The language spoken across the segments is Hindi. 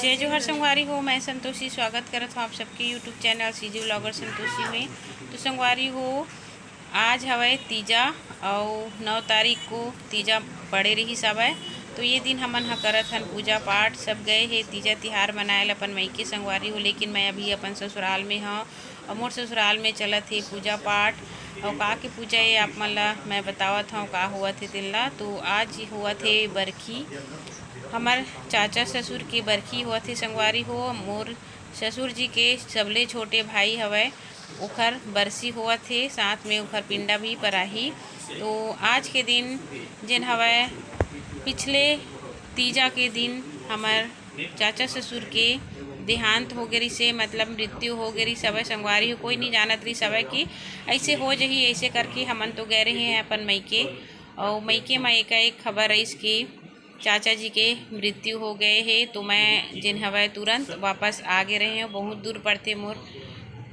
जय जोहर संगवारी हो। मैं संतोषी स्वागत करत हूँ आप सबके YouTube channel CG vlogger Santoshi में। तो संगवारी हो, आज हवे तीजा और 9 तारीख को तीजा पड़े रही हवय। तो ये दिन हमन ह करत हन पूजा पाठ। सब गए हे तीजा तिहार मनाए ल अपन मइके संगवारी हो, लेकिन मैं अभी अपन ससुराल में हूँ और मोर ससुराल में चलत हे पूजा पाठ। और का के पूजा ये आप मन ला मैं बतावत हूँ का हुआ थे दिन ला। तो आज हुआ थे बरखी, हमार चाचा ससुर के बरखी हुआ थे संगवारी हो। मोर ससुर जी के सबले छोटे भाई हवय, ओखर बरसी हुआ थे, साथ में ओखर पिंडा भी पराही। तो आज के दिन जिन हवय पिछले तीजा के दिन हमार चाचा ससुर के देहांत हो गई से, मतलब मृत्यु हो गई सबे संगवारी हो। कोई नहीं जानत रही सबे कि ऐसे हो जही, ऐसे करके हमन तो गए रहे हैं अपन मइके। और मइके में एक खबर रहीस कि चाचा जी के मृत्यु हो गए है। तो मैं जिन हवय तुरंत वापस आगे रहे हूँ। बहुत दूर पड़ते मोर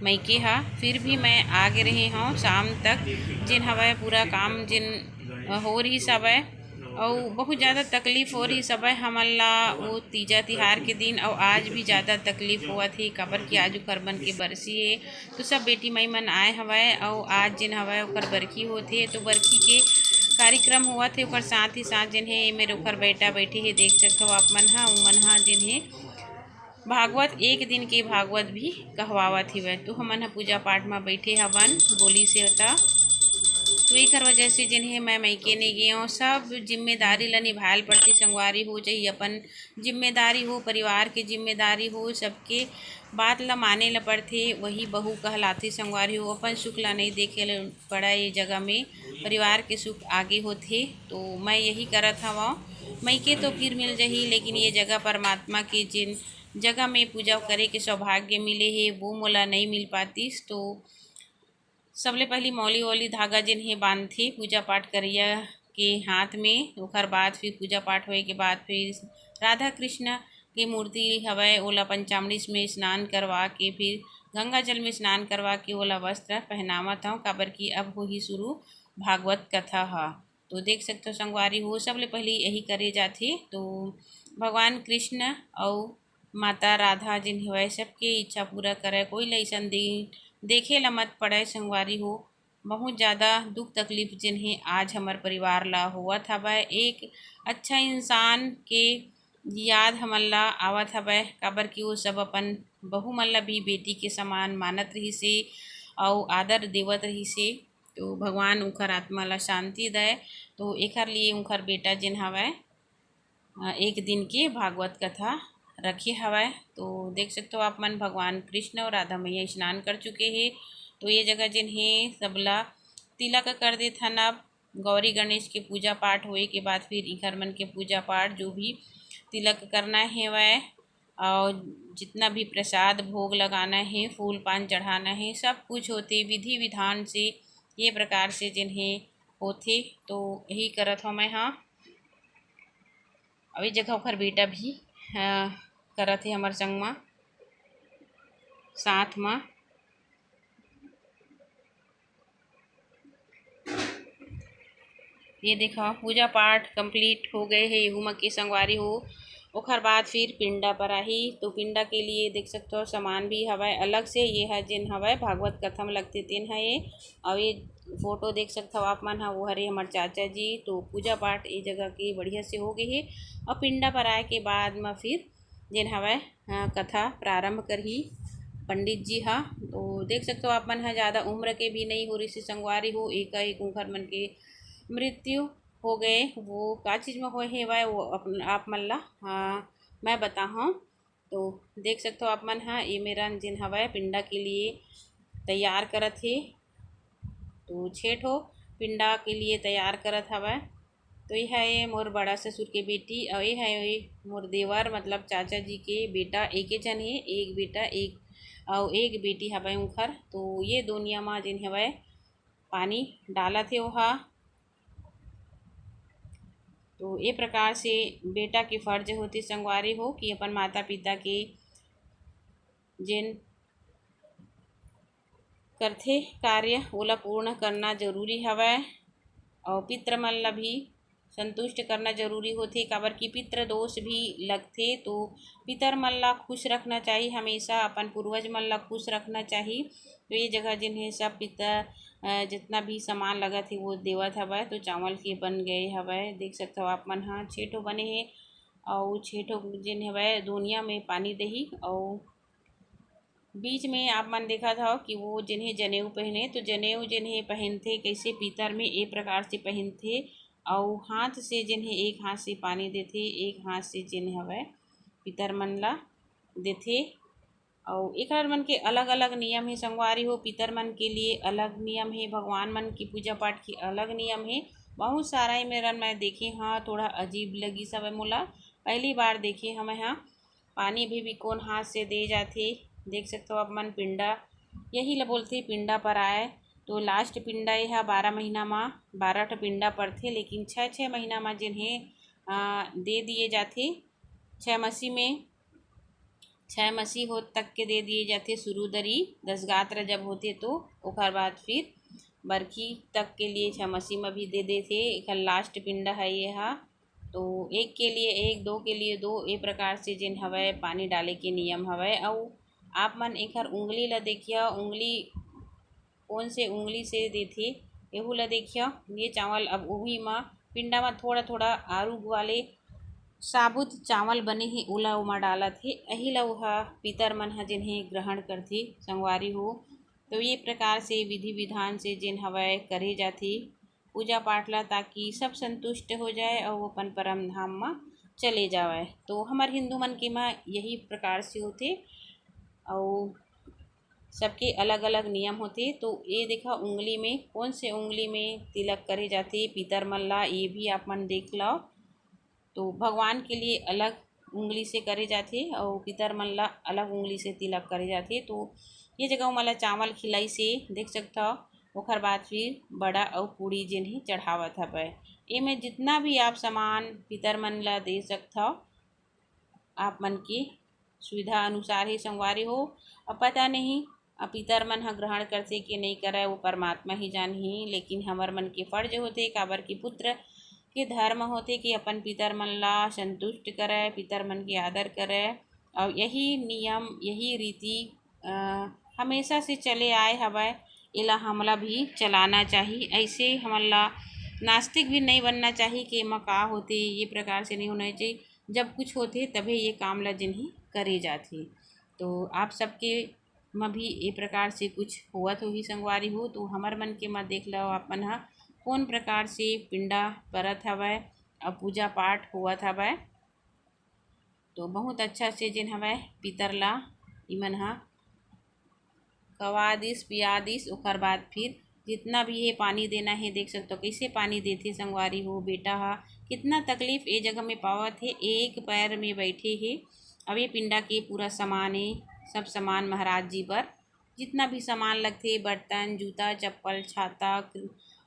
मइके हा, फिर भी मैं आगे रहे हूँ शाम तक। जिन हवय पूरा काम जिन हो रही सबय, और बहुत ज़्यादा तकलीफ़ हो रही सबय हमन ला वो तीजा तिहार के दिन। और आज भी ज़्यादा तकलीफ़ हुआ थी काबर कि आज ओखर मन के बरसी है। तो सब बेटी माई मन आए हवय और आज जिन हवय ओखर बरखी होथे। तो बरखी के कार्यक्रम हुआ थे ओकर साथ ही साथ जिन्हें मेरे ओखर बेटा बैठे हे, देख सकते हो आप मन हा। उमन हा जिन्हें भागवत एक दिन के भागवत भी कहवावत हिवय। तो हमन हा पूजा पाठ में बैठे हवन बोली से होता। तो एक वजह से जिन्हें मैं मइके नहीं गए हूँ, सब जिम्मेदारी ला निभायल पड़ती संगवारी हो। चाहिए अपन जिम्मेदारी हो, परिवार की जिम्मेदारी हो, सबके बात ला माने ला पड़थे, वही बहू कहलाथे संगवारी हो। अपन सुख ला नहीं देखे ला पड़ा ये जगह में, परिवार के सुख आगे होथे। तो मैं यही करत हवा। मइके तो फिर मिल जाही, लेकिन ये जगह परमात्मा के जिन जगह में पूजा करे के सौभाग्य मिले है वो मोला नहीं मिल पातीस। तो सबले पहली मौली वौली धागा जिन्हें बांधथे पूजा पाठ करिया के हाथ में। ओखर बाद फिर पूजा पाठ होए के बाद फिर राधा कृष्ण के मूर्ति हवय ओला पंचामृत में स्नान करवा के, फिर गंगा जल में स्नान करवा के ओला वस्त्र पहनावत हूँ, काबर की अब हो ही शुरू भागवत कथा हा। तो देख सकते हो संगवारी हो, सबले पहले यही करे जाथे। तो भगवान कृष्ण और माता राधा जिन हवय सबके इच्छा पूरा करे, कोई ला अइसन देखे ला मत पड़े संगवारी हो। बहुत ज़्यादा दुख तकलीफ जिन्हें आज हमार परिवार ला हुआ हवय। एक अच्छा इंसान के याद हमन ला आवत हवय, काबर कि वो सब अपन बहू मन ला भी बेटी के समान मानत रही से और आदर देवत रही से। तो भगवान उखर आत्मा ला शांति दे। तो एखर लिए उखर बेटा जिन हवय एक दिन के भागवत कथा रखे हवय। तो देख सकते हो आप मन भगवान कृष्ण और राधा मैया स्नान कर चुके हैं। तो ये जगह जिन्हें सबला तिलक कर देथन। अब गौरी गणेश के पूजा पाठ होए के बाद फिर इखर मन के पूजा पाठ जो भी तिलक करना है वह, और जितना भी प्रसाद भोग लगाना है, फूल पान चढ़ाना है, सब कुछ होते विधि विधान से ये प्रकार से जिन्हें होते। तो यही करत हूँ मैं। हाँ, अभी जगह ओखर बेटा भी करत है हमार संग में साथ में। ये देखा पूजा पाठ कंप्लीट हो गए है एहू के संगवारी हो। ओखर बाद फिर पिंडा पराही। तो पिंडा के लिए देख सकते हो सामान भी हवय अलग से। ये है जिन हवय भागवत कथा में लगते तीन है ये। और ये फोटो देख सकते हो आप मन हा, वो हरे हमार चाचा जी। तो पूजा पाठ ये जगह की बढ़िया से हो गई है। और पिंडा पराए के बाद में फिर जिन हवय कथा प्रारंभ करही पंडित जी हा। तो देख सकते हो आप मन हा, ज़्यादा उम्र के भी नहीं हो रही से संगवारी हो। एक उखर मन के मृत्यु हो गए, वो का चीज़ में होए है वह वो आप मन ला मैं बताऊँ। तो देख सकते हो आप मन हा, ये मेरा जिन हवय पिंडा के लिए तैयार करत है। तो 6 ठो पिंडा के लिए तैयार करत हवय। तो ये है मोर बड़ा ससुर के बेटी और ये है मोर देवर, मतलब चाचा जी के बेटा। एक ही जन है, एक बेटा एक और एक बेटी हवय उखर। तो ये दुनिया में जिन हवय पानी डाला थे वहा। तो ये प्रकार से बेटा की फर्ज होती संगवारी हो कि अपन माता पिता के जिन करथे कार्य ओला पूर्ण करना जरूरी हवय। और पितृ मन ला भी संतुष्ट करना जरूरी होथे, काबर कि पितृ दोष भी लगथे। तो पितर मन ला खुश रखना चाहिए, हमेशा अपन पूर्वज मन ला खुश रखना चाहिए। तो ये जगह जिन्हें सब पितर जितना भी सामान लगत है वो देवत हवय। तो चावल के बन गए हवय, देख सकते हो आप मन ह 6 ठो बने हे और 6 ठो जिन हवय दोनिया में पानी दही। और बीच में आप मन देखा था कि वो जिन्हें जनेऊ पहने, तो जनेऊ जिन्हें पहनते कैसे पीतर में एक प्रकार से पहनते और हाथ से जिन्हें एक हाथ से पानी देते, एक हाथ से जिन्हें हवय पितर मन ला देते। और एक मन के अलग अलग नियम है संगवारी हो, पितर मन के लिए अलग नियम है, भगवान मन की पूजा पाठ की अलग नियम है। बहुत सारा ही मेरा मैं देखे हाँ, थोड़ा अजीब लगी सब मोला, पहली बार देखे हमें हाँ। पानी भी कौन हाथ से दे जाते, देख सकते हो आप मन। पिंडा यही ला बोलते पिंडा पर आए। तो लास्ट पिंडा यह 12 महीना में 12 ठो पिंडा पड़थे, लेकिन 6 महीना में जिन्हें दे दिए जाते। 6 मसी में 6 मसी हो तक के दे दिए जाते शुरू-दरी 10 गात्र जब होते, तो ओकर बाद फिर बरखी तक के लिए 6 मसी में भी दे देते। एक लास्ट पिंडा है यह। तो एक के लिए एक, दो के लिए दो, ए प्रकार से जिन हवय पानी डाले के नियम हवय। और आप मन एकर उंगली ला देखिए, उंगली कौन से उंगली से देथे एहू ला देखिए। ये चावल अब वही में पिंडा में थोड़ा थोड़ा आरू वाले साबुत चावल बने ही ओला उमा डालत हे, अही ला वह पितर मन ह जिन्हें ग्रहण करथे संगवारी हो। तो ये प्रकार से विधि विधान से जिन हवय करे जाथे पूजा पाठ ला, ताकि सब संतुष्ट हो जाए और अपन परम धाम में चले जावे। तो हमार हिंदू मन के में यही प्रकार से होते और सबके अलग अलग नियम होते। तो ये देखा उंगली में कौन से उंगली में तिलक करे जाते पितर मन ला, ये भी आप मन देख लो। तो भगवान के लिए अलग उंगली से करे जाते और पितर मन ला अलग उंगली से तिलक करे जाते। तो ये जगह मला चावल खिलाई से देख सकता हो। ओकर बाद फिर बड़ा और पूड़ी जिन्हें चढ़ावत हवय। ए में जितना भी आप सामान पितर मन ला दे सकता हो, आप मन की सुविधा अनुसार ही संगवारी हो। अब पता नहीं अब पितर मन ह ग्रहण करते कि नहीं करे, वो परमात्मा ही जानही। लेकिन हमर मन के फर्ज होते, काबर की पुत्र के धर्म होते कि अपन पितर मन ला संतुष्ट करे, पितर मन के आदर करे। और यही नियम यही रीति हमेशा से चले आए हवय, एला हमला भी चलाना चाहिए। ऐसे हमला नास्तिक भी नहीं बनना चाहिए कि एमा का होते, ये प्रकार से नहीं होना चाहिए। जब कुछ होते तभी ये काम ला जिन्हें करे जाते। तो आप सबके में भी ये प्रकार से कुछ होवत होही संगवारी हो। तो हमर मन के मत देख लो अपन हा कौन प्रकार से पिंडा परत हवय और पूजा पाठ होवत हवय। तो बहुत अच्छा से जिन हवय पितर ला इमन हा खवा दिस पिया दिस। ओकर बाद फिर जितना भी है पानी देना है, देख सकते हो कैसे पानी देते संगवारी हो। बेटा हा कितना तकलीफ ए जगह में पावत है, एक पैर में बैठे है। अब ये पिंडा के पूरा सामान है, सब सामान महाराज जी पर जितना भी सामान लगते, बर्तन जूता चप्पल छाता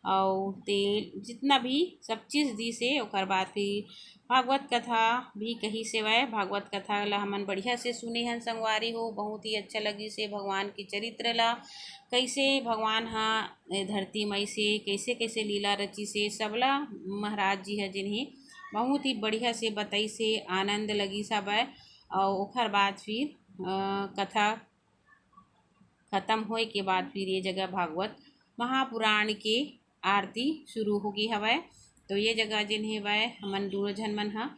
और तेल जितना भी सब चीज़ दी से। ओकर बाद फिर भागवत कथा भी कही से वह भागवत कथा ला हमन बढ़िया से सुने हन संगवारी हो। बहुत ही अच्छा लगी से भगवान के चरित्र ला, कैसे भगवान हा धरती मई से कैसे कैसे लीला रची से सबला महाराज जी है जिन्हें बहुत ही बढ़िया से बताई से आनंद लगी सब है। और ओकर बाद फिर कथा खत्म होए के बाद फिर ये जगह भागवत महापुराण के आरती शुरू होगी हवय। तो ये जगह जिन्हें वह हमन दूर झन मन हा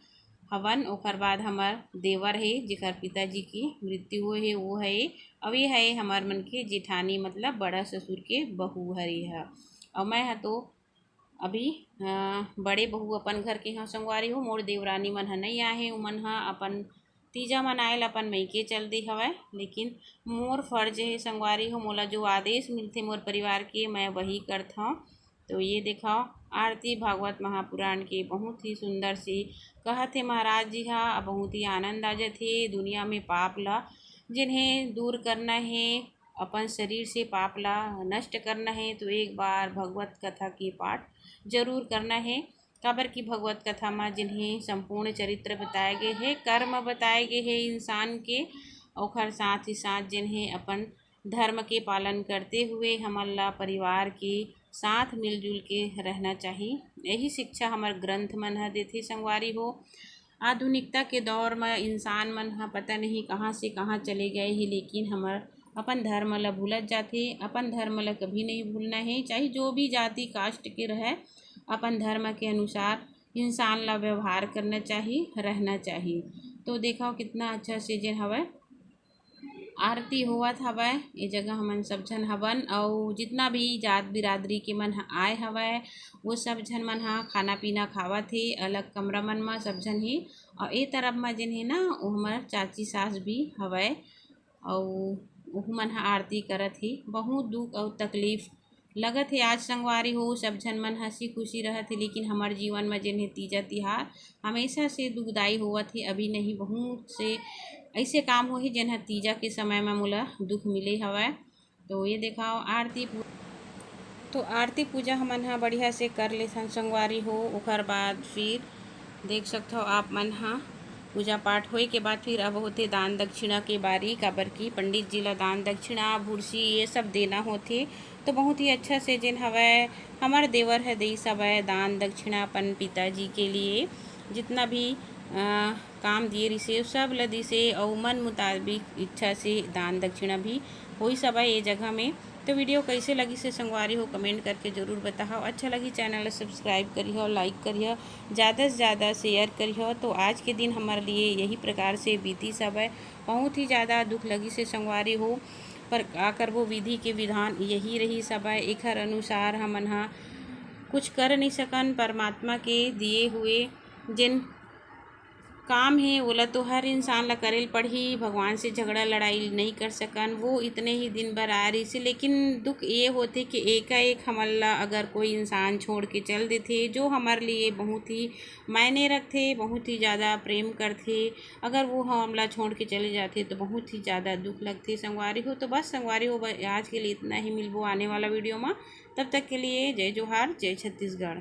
हवन। ओकर बाद हमार देवर है जिकर पिताजी की मृत्यु हुए है वो है। अब ये है हमार मन के जेठानी मतलब बड़ा ससुर के बहू हरी है। और मैं हा तो अभी बड़े बहू अपन घर के यहाँ संगवारी हो। मोर देवरानी मन हा नहीं आए, उमन हा अपन तीजा मनाएल अपन मईके चल दी हवय। लेकिन मोर फर्ज है संगवारी हो, मोला जो आदेश मिलते मोर परिवार के मैं वही करता हूँ। तो ये देखा आरती भागवत महापुराण के बहुत ही सुंदर से कहते महाराज जी हा। बहुत ही आनंद आ जाते। दुनिया में पाप ला जिन्हें दूर करना है, अपन शरीर से पाप ला नष्ट करना है, तो एक बार भगवत कथा की पाठ जरूर करना है। काबर की भगवत कथा में जिन्हें संपूर्ण चरित्र बताए गए हैं, कर्म बताए गए हैं इंसान के, और साथ ही साथ जिन्हें अपन धर्म के पालन करते हुए हमला परिवार की साथ मिलजुल के रहना चाहिए। यही शिक्षा हमार ग्रंथ मन ह देथे संगवारी हो। आधुनिकता के दौर में इंसान मन ह पता नहीं कहाँ से कहाँ चले गए ही, लेकिन हमार अपन धर्म ला भूलत जाथे। अपन धर्म ला कभी नहीं भूलना है, चाहे जो भी जाति कास्ट के रहे। अपन धर्म के अनुसार इंसान ला व्यवहार करना चाहिए, रहना चाहिए। तो देखो कितना अच्छा से जे हवय आरती होवत हवय। ए जगह हमन सब झन हवन और जितना भी जात बिरादरी के मन ह आए हवय वो सब झन मन ह खाना पीना खावत हे अलग कमरा मन म सब झन ही। और ए तरफ म जेन हे ना वो हमर चाची सास भी हवय और ओहू मन ह आरती करत हे। बहुत दुख और तकलीफ लगत हे आज संगवारी हो, सब झन मन हंसी खुशी रहत हे, लेकिन हमार जीवन में जेन हे तीजा तिहार हमेशा से दुखदाई होवत हे। अभी नहीं बहुत से ऐसे काम होही जेन ह तीजा के समय में मोला दुख मिले हवय। तो ये देखाओ आरती पूजा हमन ह बढ़िया से कर लेथन संगवारी हो। ओकर बाद फिर देख सकते हो आप मन ह पूजा पाठ होए के बाद फिर अब होते दान दक्षिणा के बारी। काबर की पंडित जी ला दान दक्षिणा भुर्सी ये सब देना होते। तो बहुत ही अच्छा से जेन हवय हमार देवर है देइस हवय दान दक्षिणा अपन पिताजी के लिए जितना भी काम दिए रिसे सब ल दिसे और मन मुताबिक इच्छा से दान दक्षिणा भी होई सब ये जगह में। तो वीडियो कैसे लगी से संगवारी हो कमेंट करके ज़रूर बताओ। अच्छा लगी चैनल सब्सक्राइब करिए, लाइक करिए, ज़्यादा से ज़्यादा शेयर करिए। तो आज के दिन हमारे लिए यही प्रकार से बीती सब है। बहुत ही ज़्यादा दुख लगी से संगवारी हो, पर का करबो विधि के विधान यही रही सब है। एकर अनुसार हमन हा कुछ कर नहीं सकन। परमात्मा के दिए हुए जिन काम है ओला तो हर इंसान ला करेल पड़ही। भगवान से झगड़ा लड़ाई नहीं कर सकन, वो इतने ही दिन बर आ रही से। लेकिन दुख ये होते कि एकाएक हमन ला अगर कोई इंसान छोड़ के चल देथे जो हमारे लिए बहुत ही मायने रखते, बहुत ही ज़्यादा प्रेम करते, अगर वो हमला छोड़ के चले जाते तो बहुत ही ज़्यादा दुख लगते संगवारी हो। तो बस संगवारी हो आज के लिए इतना ही, मिलबो आने वाला वीडियो में। तब तक के लिए जय जोहार, जय छत्तीसगढ़।